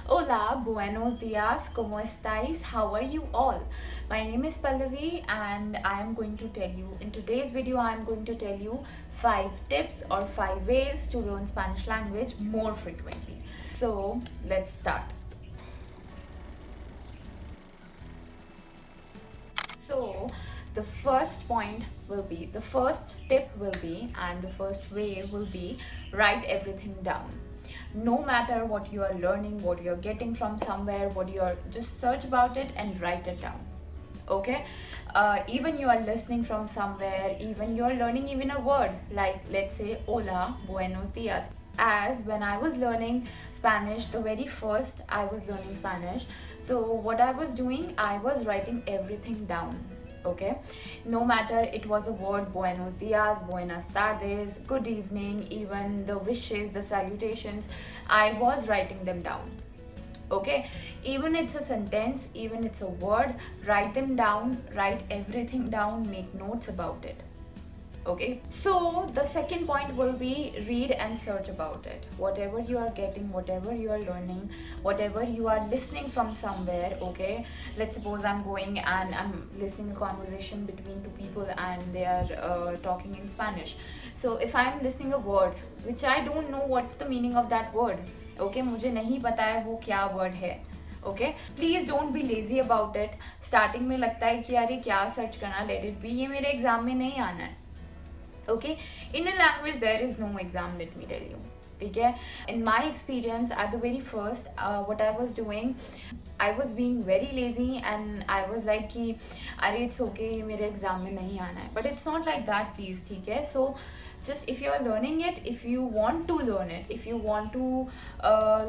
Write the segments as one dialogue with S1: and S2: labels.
S1: Hola, buenos dias, ¿cómo estáis? How are you all? My name is Pallavi and I am going to tell you, in today's video, I am going to tell you 5 tips or 5 ways to learn Spanish language more frequently. So, let's start. So, the first tip will be, and the first way will be write everything down. No matter what you are learning, what you're getting from somewhere, what you're just search about it and write it down. Okay, even you are listening from somewhere, even you're learning even a word like, let's say, hola, buenos dias. As when I was learning Spanish, the very first I was learning Spanish, so what I was doing, I was writing everything down. Okay, no matter it was a word, buenos dias, buenas tardes, good evening, even the wishes, the salutations, I was writing them down. Okay, even it's a sentence, even it's a word, write them down, write everything down, make notes about it. Okay, so the second point will be read and search about it. Whatever you are getting, whatever you are learning, whatever you are listening from somewhere. Okay, let's suppose I'm going and I'm listening a conversation between two people and they are talking in Spanish. So if I'm listening a word which I don't know what's the meaning of that word, okay, मुझे नहीं पता है वो क्या word है. Okay, please don't be lazy about it. Starting में लगता है कि यार ये क्या सर्च करना, लेट इट बी, ये मेरे एग्जाम में नहीं आना है. Okay, in a language there is no exam, let me tell you. Okay, in my experience at the very first, what I was doing, I was being very lazy and I was like कि अरे it's okay, ये मेरे exam में नहीं आना है. But it's not like that, please. ठीक है, so just if you are learning it, if you want to learn it, if you want to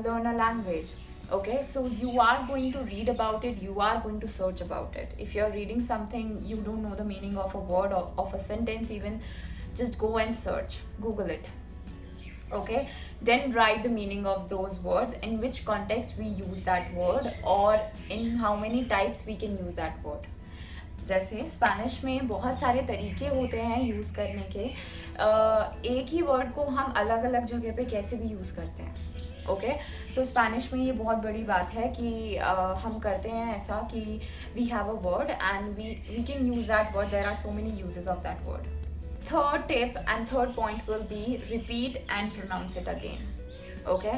S1: learn a language, okay, so you are going to read about it, you are going to search about it. If you are reading something, you don't know the meaning of a word or of a sentence even, just go and search, google it. Okay, then write the meaning of those words, in which context we use that word, or in how many types we can use that word. जैसे Spanish में बहुत सारे तरीके होते हैं use करने के. एक ही वर्ड को हम अलग अलग जगह पे कैसे भी यूज़ करते हैं. ओके, सो स्पेनिश में ये बहुत बड़ी बात है कि हम करते हैं ऐसा कि we have a word and we can use that word, there are so many uses of that word. Third tip and third point will be repeat and pronounce it again. Okay,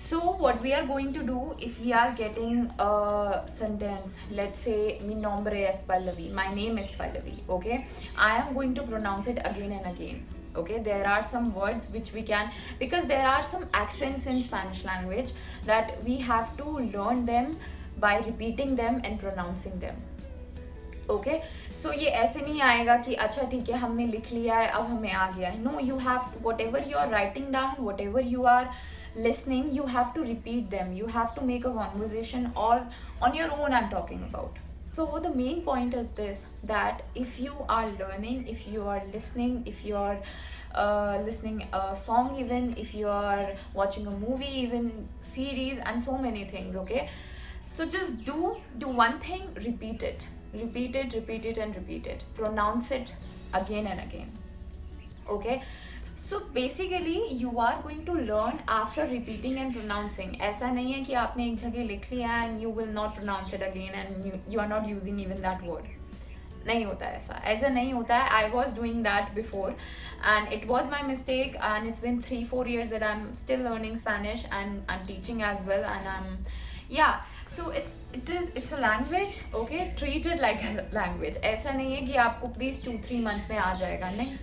S1: so what we are going to do, if we are getting a sentence, let's say mi nombre es Pallavi, my name is Pallavi. Okay, I am going to pronounce it again and again. Okay, there are some words which we can, because there are some accents in Spanish language that we have to learn them by repeating them and pronouncing them. Okay, so ये ऐसे नहीं आएगा कि अच्छा ठीक है हमने लिख लिया है अब हमें आ गया है. No, you have to, whatever you are writing down, whatever you are listening, you have to repeat them, you have to make a conversation or on your own I'm talking about. So the main point is this, that if you are learning, if you are listening, if you are listening a song, even if you are watching a movie, even series and so many things. Okay, so just do one thing, repeat it and repeat it, pronounce it again and again. Okay, so basically you are going to learn after repeating and pronouncing. ऐसा नहीं है कि आपने एक जगह लिख लिया and you will not pronounce it again and you are not using even that word. नहीं होता है ऐसा नहीं होता है. I was doing that before and it was my mistake, and it's been 3-4 years that I'm still learning Spanish and I'm teaching as well, and so it's a language. Okay, treat it like a language. ऐसा नहीं है कि आपको please 2-3 months में आ जाएगा, नहीं.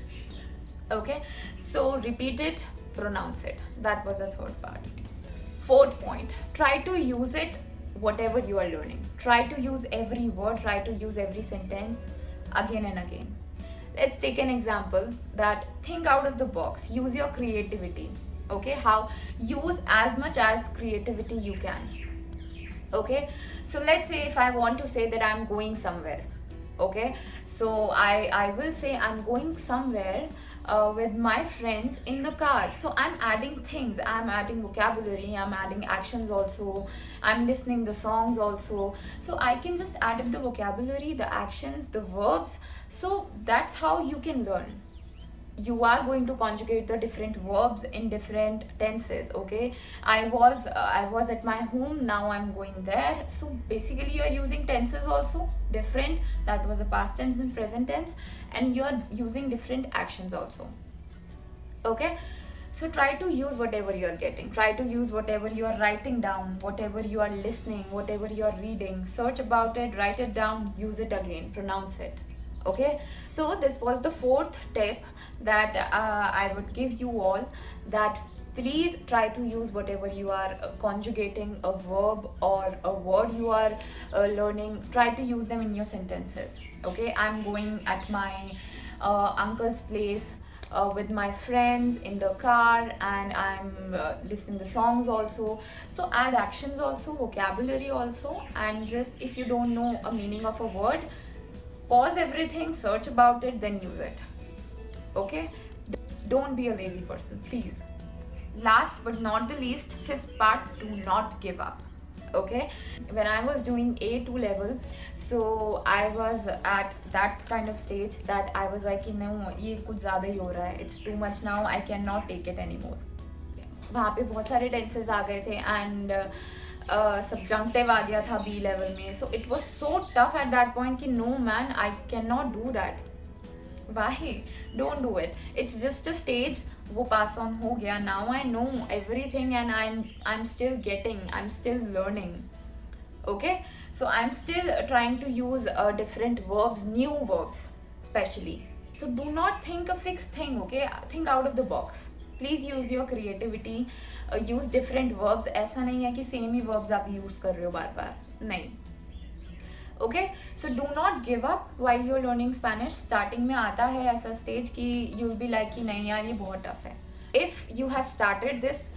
S1: Okay, so repeat it, pronounce it. That was the third part. Fourth point, try to use it whatever you are learning. Try to use every word, try to use every sentence again and again. Let's take an example, that think out of the box, use your creativity. Okay, how use as much as creativity you can. Okay, so let's say if I want to say that I'm going somewhere. Okay, so I will say I'm going somewhere with my friends in the car. So I'm adding things, I'm adding vocabulary, I'm adding actions also, I'm listening the songs also. So I can just add the vocabulary, the actions, the verbs. So that's how you can learn. you are going to conjugate the different verbs in different tenses. Okay, I was at my home, now I'm going there. So basically you're using tenses also different. That was a past tense and present tense, and you're using different actions also. Okay, so try to use whatever you are getting, try to use whatever you are writing down, whatever you are listening, whatever you are reading. Search about it, write it down, use it again, pronounce it. Okay, so this was the fourth tip that I would give you all, that please try to use whatever you are conjugating a verb or a word you are learning, try to use them in your sentences. Okay, I'm going at my uncle's place with my friends in the car, and I'm listening to songs also. So add actions also, vocabulary also, and just if you don't know a meaning of a word, pause everything, search about it, then use it. Okay, don't be a lazy person, please. Last but not the least, fifth part, do not give up. Okay, when I was doing A2 level, so I was at that kind of stage that I was like, no, ये कुछ ज़्यादा ही हो रहा है, it's too much now, I cannot take it anymore. वहाँ पे बहुत सारे टेंसेस आ गए थे, एंड सब्जंक्टिव आ गया था बी लेवल में. So it was so tough at that point कि no man, I can not do that. वाही, don't do it, it's just a stage. वो पास ऑन हो गया. Now I know everything and I am still getting, I am still learning. Okay, so I'm still trying to use different verbs, new verbs especially. So do not think a fixed thing. Okay, think out of the box. Please use your creativity, use different verbs. ऐसा नहीं है कि same ही verbs आप use कर रहे हो बार बार, नहीं. Okay, so do not give up while you're learning Spanish. Starting में आता है ऐसा stage कि you'll be like कि नहीं यार ये बहुत tough है. If you have started this,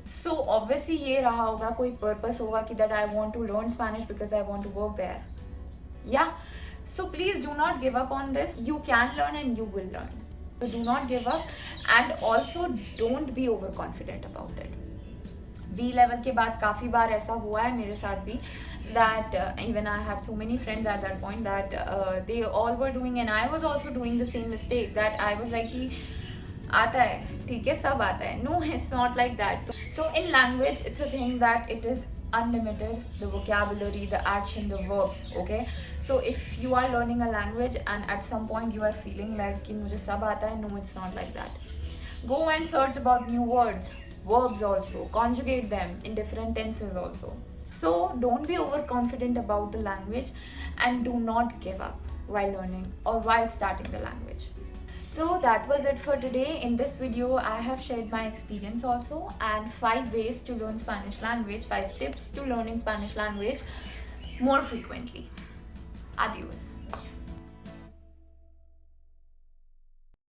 S1: so obviously ये रहा होगा, कोई purpose होगा कि that I want to learn Spanish because I want to work there. Yeah, so please do not give up on this. You can learn and you will learn. So do not give up, and also don't be overconfident about it. B level के बाद काफ़ी बार ऐसा हुआ है मेरे साथ भी, that even I had so many friends at that point that they all were doing, and I was also doing the same mistake, that I was like कि आता है, ठीक है, सब आता है. No, it's not like that. So in language, it's a thing that it is unlimited, the vocabulary, the action, the verbs. Okay, so if you are learning a language and at some point you are feeling like कि मुझे सब आता है, no, it's not like that. Go and search about new words, verbs also, conjugate them in different tenses also. So don't be overconfident about the language, and do not give up while learning or while starting the language. So that was it for today. In this video, I have shared my experience also, and 5 ways to learn Spanish language, 5 tips to learning Spanish language more frequently. Adios.